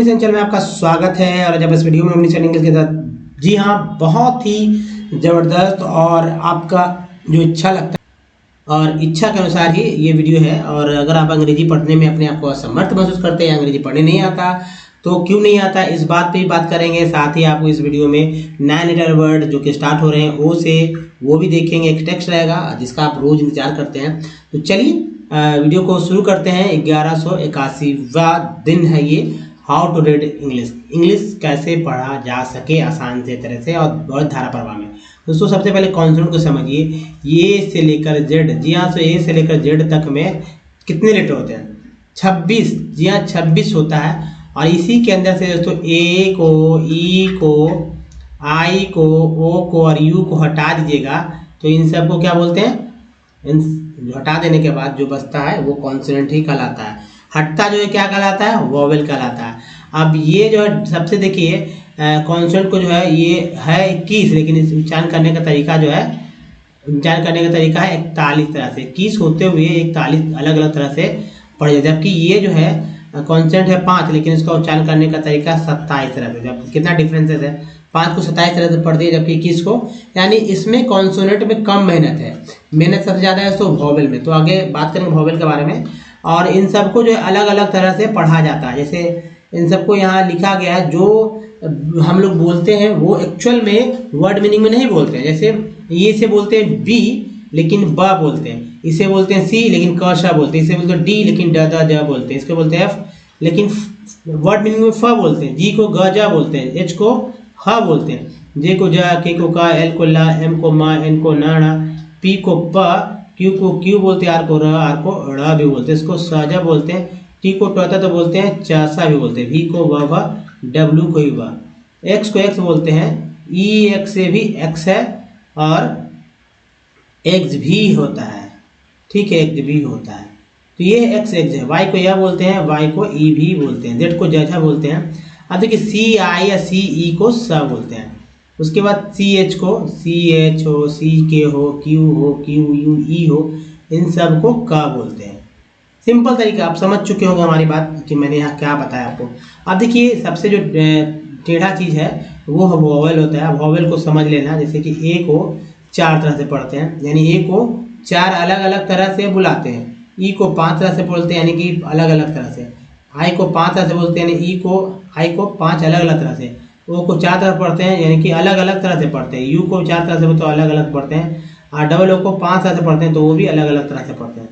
Channel में आपका स्वागत है। और जब इस वीडियो में omnichannel इंग्लिश के साथ जी हाँ बहुत ही ज़बरदस्त और आपका जो इच्छा लगता है और इच्छा के अनुसार ही ये वीडियो है। और अगर आप अंग्रेजी पढ़ने में अपने आप को असमर्थ महसूस करते हैं, अंग्रेजी पढ़ने नहीं आता तो क्यों नहीं आता, इस बात पे भी बात करेंगे। साथ ही आपको इस वीडियो में 9 लेटर वर्ड जो कि स्टार्ट हो रहे हैं ओ से वो भी देखेंगे। एक टेक्स्ट रहेगा जिसका आप रोज इंतजार करते हैं। तो चलिए वीडियो को शुरू करते हैं। 1181वां दिन है ये। How to read English, English कैसे पढ़ा जा सके आसान से तरह से और बहुत धारा प्रवाह में। दोस्तों सबसे पहले कॉन्सोनेंट को समझिए। ये से लेकर जेड, जी हाँ, तो ए से लेकर जेड तक में कितने लेटर होते हैं? 26। जी हाँ 26 होता है। और इसी के अंदर से दोस्तों ए को, ई को, आई को, ओ को और यू को हटा दीजिएगा तो इन सबको क्या बोलते हैं? इन हटा देने के बाद जो बचता है वो कॉन्सोनेंट ही कहलाता है। हटता जो है क्या कहलाता है? वोवेल कहलाता है। अब ये जो है सबसे देखिए कॉन्सोनेंट को जो है ये है 21, लेकिन इस उच्चारण करने का तरीका जो है, उच्चारण करने का तरीका है 41 तरह से। 21 होते हुए 41 अलग अलग तरह से पढ़े जाते हैं। जबकि ये जो है कॉन्सोनेंट है 5, लेकिन इसका उच्चारण करने का तरीका 27 तरह से। जब कितना डिफरेंसेस है, 5 को 27 तरह से पढ़ दिए जबकि 21 को, यानी इसमें कॉन्सोनेंट में कम मेहनत है। मेहनत सबसे ज़्यादा है तो वोवेल में। तो आगे बात करेंगे वोवेल के बारे में। और इन सबको जो है अलग अलग तरह से पढ़ा जाता है। जैसे इन सबको यहाँ लिखा गया है, जो हम लोग बोलते हैं वो एक्चुअल में वर्ड मीनिंग में नहीं बोलते हैं। जैसे ये से बोलते हैं बी लेकिन ब बोलते हैं, इसे बोलते हैं सी लेकिन क श बोलते हैं, इसे बोलते हैं डी लेकिन ड द ज बोलते हैं, इसको बोलते हैं एफ लेकिन वर्ड मीनिंग में फ बोलते हैं, जी को ग ज बोलते हैं, एच को ह बोलते हैं, जे को ज, के को का, एल को ला, एम को मा, एन को ना, पी को प, क्यू को क्यू बोलते हैं, आर को र, आर को ड़ भी बोलते हैं, इसको सजा बोलते हैं, टी को टता तो बोलते हैं, चासा भी बोलते हैं, वी को व, डब्ल्यू को व, एक्स को एक्स बोलते हैं, ई एक्स से भी एक्स है और एक्स भी होता है। ठीक है, एक्स भी होता है। तो ये एक्स एक्स है। वाई को यह बोलते हैं, वाई को ई भी बोलते हैं, जेड को जजा बोलते हैं। अब देखिए सी आई या सी ई को स बोलते हैं। उसके बाद सी एच को सी एच हो, सी के हो, क्यू यू ई हो, इन सब को क बोलते हैं। सिंपल तरीका, आप समझ चुके होंगे हमारी बात कि मैंने यहाँ क्या बताया आपको। अब देखिए सबसे जो टेढ़ा चीज़ है वो वोवेल होता है। वोवेल को समझ लेना। जैसे कि ए को 4 तरह से पढ़ते हैं, यानी ए को 4 अलग अलग तरह से बुलाते हैं। ई को 5 तरह से बोलते हैं, यानी कि अलग अलग तरह से। आई को 5 तरह से बोलते हैं, यानी आई को 5 अलग अलग तरह से। ओ को 4 तरह पढ़ते हैं, यानी कि अलग अलग तरह से पढ़ते हैं। यू को 4 तरह से तो अलग अलग पढ़ते हैं। और डबल ओ को 5 तरह से पढ़ते हैं तो वो भी अलग अलग तरह से पढ़ते हैं।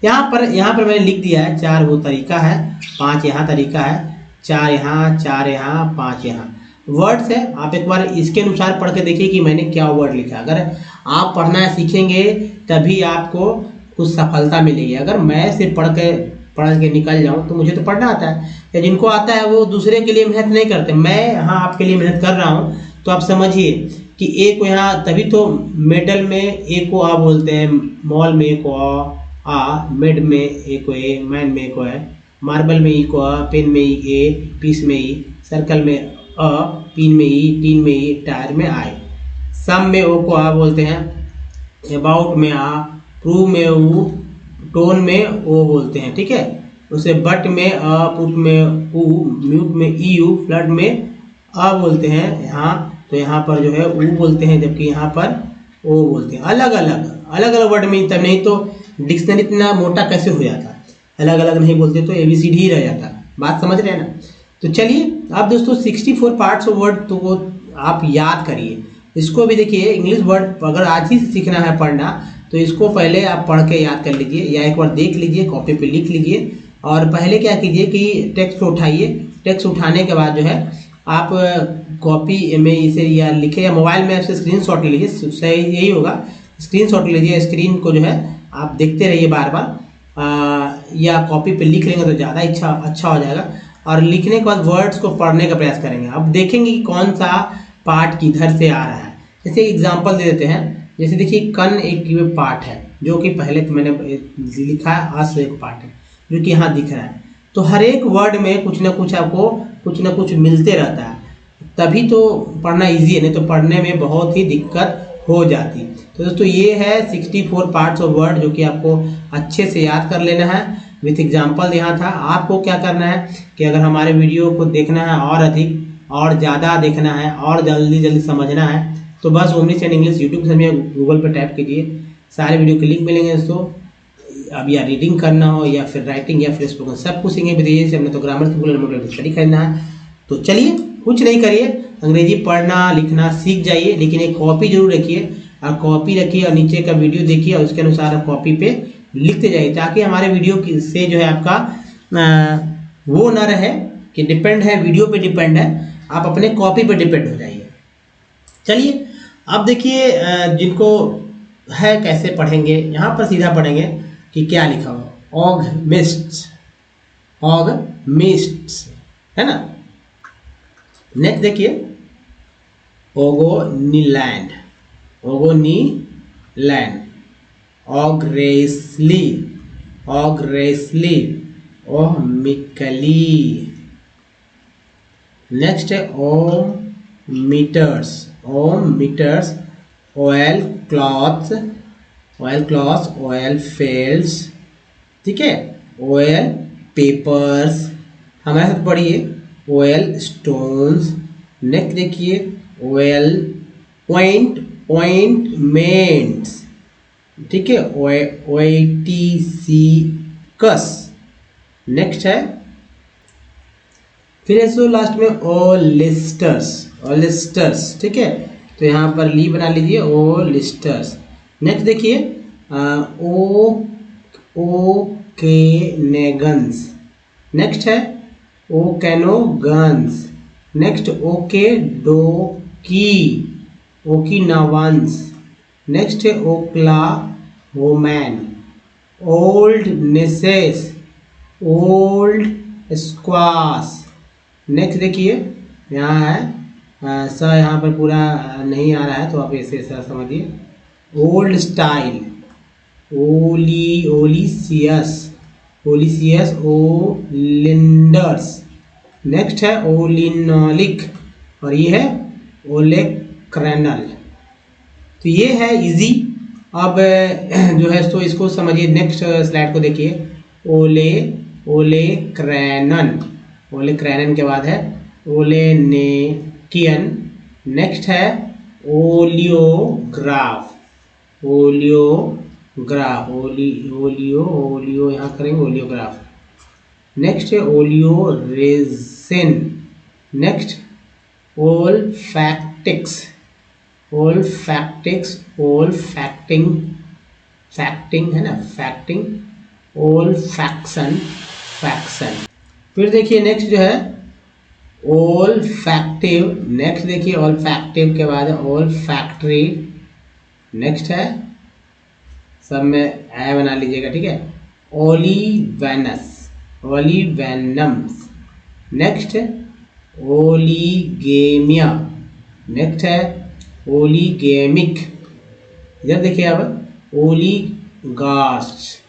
यहाँ पर मैंने लिख दिया है 4 वो तरीका है, 5 यहाँ तरीका है, 4 यहाँ, 4 यहाँ, 5 यहाँ वर्ड्स है। आप एक बार इसके अनुसार पढ़ के देखिए कि मैंने क्या वर्ड लिखा। अगर आप पढ़ना सीखेंगे तभी आपको कुछ सफलता मिलेगी। अगर मैं सिर्फ पढ़ के निकल जाऊं तो मुझे तो पढ़ना आता है, या जिनको आता है वो दूसरे के लिए मेहनत नहीं करते। मैं यहाँ आपके लिए मेहनत कर रहा हूँ। तो आप समझिए कि ए को यहाँ, तभी तो मेडल में ए को आ बोलते हैं, मॉल में ए को आ, मेड में ए को ए, मैन में ए को है, मार्बल में ई को आ, पेन में ई ए, पीस में ई, सर्कल में अ, पिन में ई, टीन में ई, टायर में आई। सम में ओ को आ बोलते हैं, अबाउट में आ, प्रूव में ऊ, टोन में ओ बोलते हैं। ठीक है, उसे बट में अ, पुट में ऊ, म्यूट में ई यू, फ्लड में अ बोलते हैं यहाँ। तो यहाँ पर जो है ऊ बोलते हैं, जबकि यहाँ पर ओ बोलते हैं। अलग अलग वर्ड में, तब नहीं तो डिक्शनरी इतना मोटा कैसे हो जाता। अलग अलग नहीं बोलते तो ABCD ही रह जाता। बात समझ रहे हैं ना? तो चलिए अब दोस्तों 64 पार्ट्स ऑफ वर्ड तो वो आप याद करिए। इसको भी देखिए, इंग्लिश वर्ड अगर आज ही सीखना है पढ़ना तो इसको पहले आप पढ़ के याद कर लीजिए, या एक बार देख लीजिए, कॉपी पे लिख लीजिए। और पहले क्या कीजिए कि टेक्स्ट को उठाइए। टेक्स्ट उठाने के बाद जो है आप कॉपी में इसे या लिखे, या मोबाइल में आपसे स्क्रीनशॉट ले लीजिए, सही यही होगा। स्क्रीनशॉट लीजिए, स्क्रीन को जो है आप देखते रहिए बार बार, या कॉपी पे लिख लेंगे तो ज़्यादा अच्छा हो जाएगा। और लिखने के बाद वर्ड्स को पढ़ने का प्रयास करेंगे। अब देखेंगे कि कौन सा पार्ट किधर से आ रहा है। जैसे एग्जांपल दे देते हैं। जैसे देखिए कन एक पार्ट है जो कि पहले तो मैंने लिखा है, अस एक पार्ट है जो कि यहाँ दिख रहा है। तो हर एक वर्ड में कुछ ना कुछ आपको कुछ ना कुछ मिलते रहता है, तभी तो पढ़ना इजी है, नहीं तो पढ़ने में बहुत ही दिक्कत हो जाती। तो दोस्तों ये है 64 पार्ट्स ऑफ वर्ड जो कि आपको अच्छे से याद कर लेना है। विथ एग्जाम्पल यहाँ था। आपको क्या करना है कि अगर हमारे वीडियो को देखना है और अधिक और ज़्यादा देखना है और जल्दी जल्दी समझना है तो बस ओमनी चैन इंग्लिश यूट्यूब से गूगल पर टाइप कीजिए, सारे वीडियो के लिंक मिलेंगे दोस्तों। अब या रीडिंग करना हो या फिर राइटिंग या फिर स्पोकन सब कुछ सीखेंगे विदेशी से। हमने तो ग्रामर स्टडी करना है तो चलिए कुछ नहीं करिए, अंग्रेजी पढ़ना लिखना सीख जाइए, लेकिन एक कॉपी जरूर रखिए और कॉपी रखिए और नीचे का वीडियो देखिए और उसके अनुसार आप कॉपी पे लिखते जाइए, ताकि हमारे वीडियो से जो है आपका वो ना रहे कि डिपेंड है वीडियो पे डिपेंड है, आप अपने कॉपी पे डिपेंड हो जाइए। चलिए अब देखिए जिनको है कैसे पढ़ेंगे, यहाँ पर सीधा पढ़ेंगे कि क्या लिखा हुआ, ऑगमिस्ट्स है ना। नेक्स्ट देखिए ओगोनीलैंड, ऑग्रेसली, ओमिकली। नेक्स्ट है ओमीटर्स, ऑयल क्लॉथ्स, ऑयल फेल्स, ठीक है, ऑयल पेपर्स, हमारे साथ पढ़िए, ऑयल स्टोन्स। नेक्स्ट देखिए ऑयल ऑइंटमेंट्स, ठीक है, ओएटिसिकस। नेक्स्ट है फिर ऐसे लास्ट में ओलिस्टर्स, ठीक है, तो यहाँ पर ली बना लीजिए ओलिस्टर्स। नेक्स्ट देखिए ओकेनेगन्स, नेक्स्ट है ओकेनोगन्स। नेक्स्ट ओकिनावान्स। नेक्स्ट है ओक्लाहोमैन, ओल्डनेसेस, ओल्ड स्क्वाश। नेक्स्ट देखिए यहाँ है स यहाँ पर पूरा नहीं आ रहा है तो आप ऐसे समझिए, ओल्ड स्टाइल, ओलिसियस, ओलिंडर्स। नेक्स्ट है ओलिनोलिक और ये है ओलेक्रैनल। तो ये है इजी। अब जो है तो इसको समझिए, नेक्स्ट स्लाइड को देखिए, ओलेक्रैनन के बाद है ओलेनेकियन। नेक्स्ट है ओलियोग्राफ, ओलियो यहाँ करेंगे ओलियोग्राफ। नेक्स्ट है ओलियोरेजिन। नेक्स्ट ओल्फैक्टिक्स, फैक्टिंग है ना, फैक्टिंग, ओल्फैक्शन। फिर देखिए नेक्स्ट जो है ओल्फैक्टिव। नेक्स्ट देखिए ओल्फैक्टिव के बाद है ओल्फैक्ट्री। नेक्स्ट है सब में ऐ बना लीजिएगा, ठीक है, ओलिवेनम्स। नेक्स्ट ओलीगेमिया। नेक्स्ट है ओलीगेमिक। इधर देखिए अब ओलीगार्च।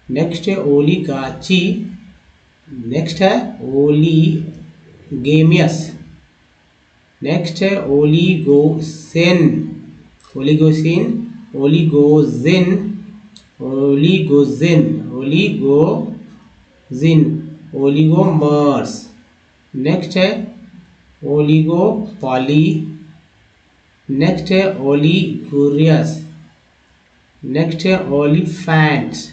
नेक्स्ट है ओलीगाची। नेक्स्ट है ओलीगेमियस। नेक्स्ट है ओलीगोजिन, ओलिगोमर्स। नेक्स्ट है ओलिगोपॉली। नेक्स्ट है ओलिगोरियस। नेक्स्ट है ओलिफेंट्स।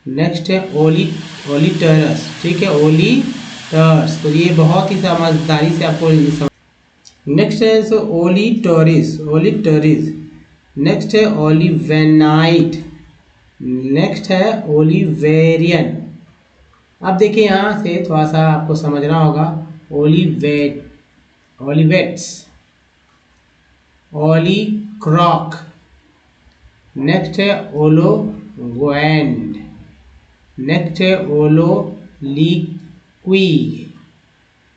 नेक्स्ट है ओलिटरस, ठीक है, ओलिटर्स। तो ये बहुत ही समझदारी से आपको नेक्स्ट है सो ओलिटोरिस। नेक्स्ट है ओलिवेनाइट। नेक्स्ट है ओलिवेरियन। अब देखिए यहाँ से थोड़ा सा आपको समझना होगा, ओलिवेट्स, ओलिक्रॉक। नेक्स्ट है ओलोगोएंड। नेक्स्ट है ओलोलिक्वी।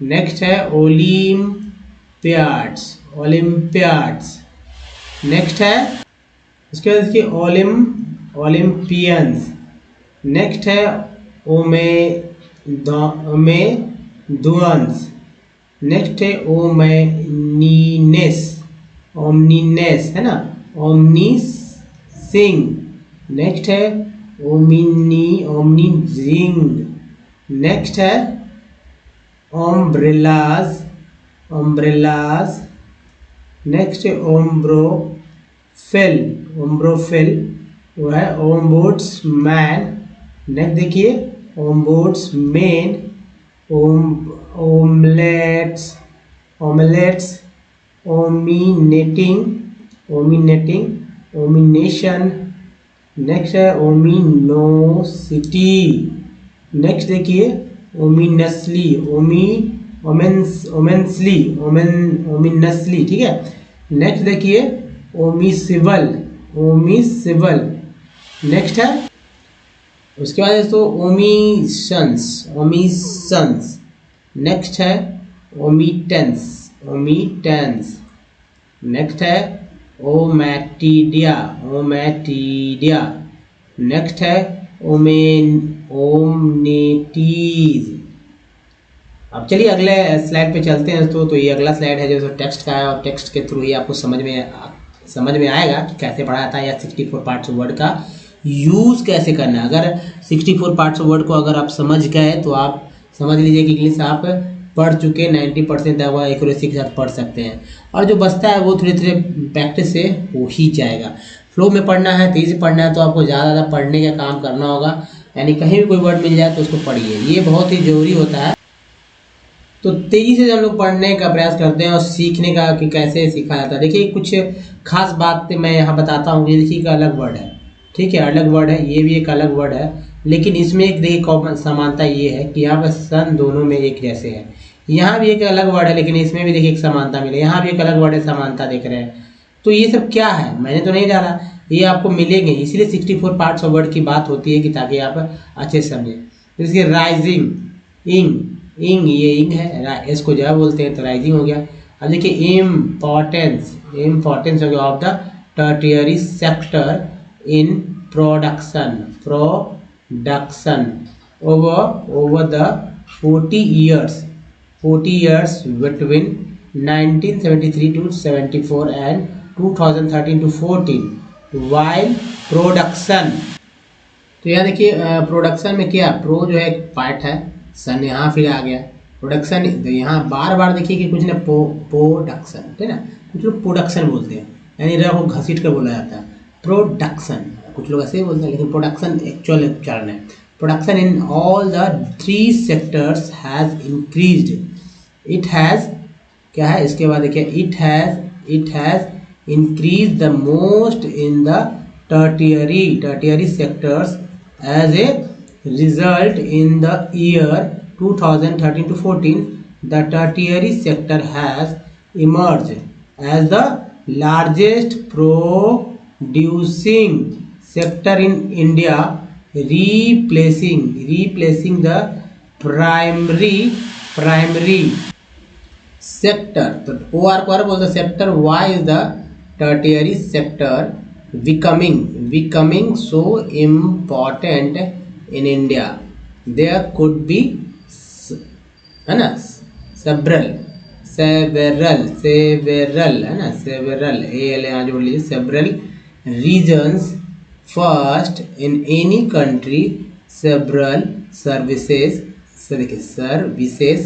नेक्स्ट है ओलिम्पियाड्स। नेक्स्ट है उसके बाद देखिए ओलिम्पियंस। नेक्स्ट है ओमेदुअन्स। नेक्स्ट है ओमनीनेस है ना, ओमनीसिंग। नेक्स्ट है ओमनी रिंग। नेक्स्ट है ओम्ब्रेलाज, नेक्स्ट है ओम्ब्रोफिल, वो है ओम्बुड्समैन। नेक्स्ट देखिए ओम्बुड्समैन, ओमलेट्स, ओमिनेशन। नेक्स्ट है ओमिनोसिटी। नेक्स्ट देखिए ओमिनसली, ठीक है। नेक्स्ट देखिए ओमिसिबल। नेक्स्ट है उसके बाद दोस्तों ओमिशंस। नेक्स्ट है ओमिटेंस। नेक्स्ट है ओमैटिडिया। नेक्स्ट है ओमनेटीज। अब चलिए अगले स्लाइड पे चलते हैं दोस्तों। तो ये अगला स्लाइड है जो टेक्स्ट का है, और टेक्स्ट के थ्रू ही आपको समझ में आएगा कि कैसे पढ़ा जाता है या 64 पार्ट्स ऑफ वर्ड का यूज़ कैसे करना है। अगर 64 पार्ट्स ऑफ वर्ड को अगर आप समझ गए तो आप समझ लीजिए कि इंग्लिश आप पढ़ चुके 90% तक वह एक्यूरेसी के साथ पढ़ सकते हैं। और जो बचता है वो धीरे धीरे प्रैक्टिस से हो ही जाएगा। फ्लो में पढ़ना है, तेज़ी पढ़ना है तो आपको ज़्यादा पढ़ने का काम करना होगा। यानी कहीं भी कोई वर्ड मिल जाए तो उसको पढ़िए, ये बहुत ही ज़रूरी होता है। तो तेज़ी से हम लोग पढ़ने का प्रयास करते हैं और सीखने का कि कैसे सीखा जाता है। देखिए कुछ खास बात मैं यहाँ बताता हूँ। देखिए का अलग वर्ड है, ठीक है, अलग वर्ड है, ये भी एक अलग वर्ड है, लेकिन इसमें एक देखिए कॉमन समानता ये है कि यहाँ पर सन दोनों में एक जैसे है। यहाँ भी एक अलग वर्ड है लेकिन इसमें भी देखिए एक समानता मिले, यहाँ भी एक अलग वर्ड है, समानता देख रहे हैं। तो ये सब क्या है मैंने तो नहीं डाला, ये आपको मिलेंगे, इसीलिए 64 पार्ट्स ऑफ वर्ड की बात होती है कि ताकि आप अच्छे से समझें। जैसे राइजिंग, इंग, ये इंग है, इसको जब बोलते हैं तो राइजिंग हो गया। अब देखिए इम्पोर्टेंस हो गया of the tertiary sector in production over the 40 years between 1973 to 74 and 2013 to 14 while production। तो यहाँ देखिए प्रोडक्शन में क्या, प्रो जो है एक पार्ट है, सन यहाँ फिर आ गया, प्रोडक्शन। तो यहाँ बार बार देखिए कि कुछ ना प्रोडक्शन, ठीक है ना, कुछ लोग प्रोडक्शन बोलते हैं, यानी र को घसीट कर बोला जाता है प्रोडक्शन, कुछ लोग ऐसे ही बोलते हैं, लेकिन प्रोडक्शन एक्चुअल उच्चारण है। Production in all the 3 sectors has increased. It has क्या है, इसके बाद देखिए it has increase the most in the tertiary sectors as a result in the year 2013 to 14 the tertiary sector has emerged as the largest producing sector in India, replacing the primary sector। तो OR को बोलते हैं sector, why is the tertiary sector becoming so important in India? There could be है ना several है ना, several यहाँ जोड़ लीजिए, several reasons। First, in any country several services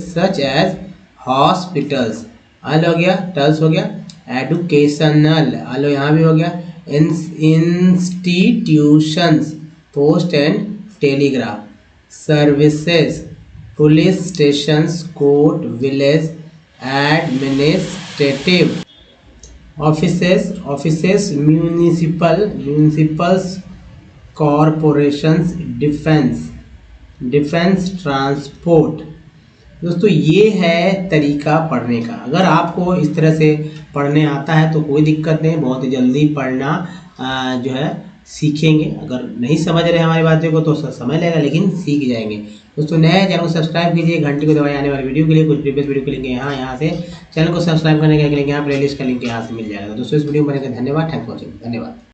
such as hospitals, आलो हो गया, टल्स हो गया, educational आलो यहाँ भी हो गया, institutions, post and telegraph services, police stations, court, village administrative offices, municipals, corporations, defense, transport। दोस्तों ये है तरीका पढ़ने का। अगर आपको इस तरह से पढ़ने आता है तो कोई दिक्कत नहीं, बहुत ही जल्दी पढ़ना जो है सीखेंगे। अगर नहीं समझ रहे हमारी बातें को तो समय लगेगा, लेकिन सीख जाएंगे। दोस्तों नए चैनल को सब्सक्राइब कीजिए, घंटी को दबाए, आने वाली वीडियो के लिए, कुछ प्रीवियस वीडियो के लिंक यहाँ से चैनल को सब्सक्राइब करने के लिंक यहाँ, प्लेलिस्ट का लिंक यहाँ से मिल जाएगा। दोस्तों इस वीडियो में धन्यवाद, थैंक्स फॉर वॉचिंग, धन्यवाद।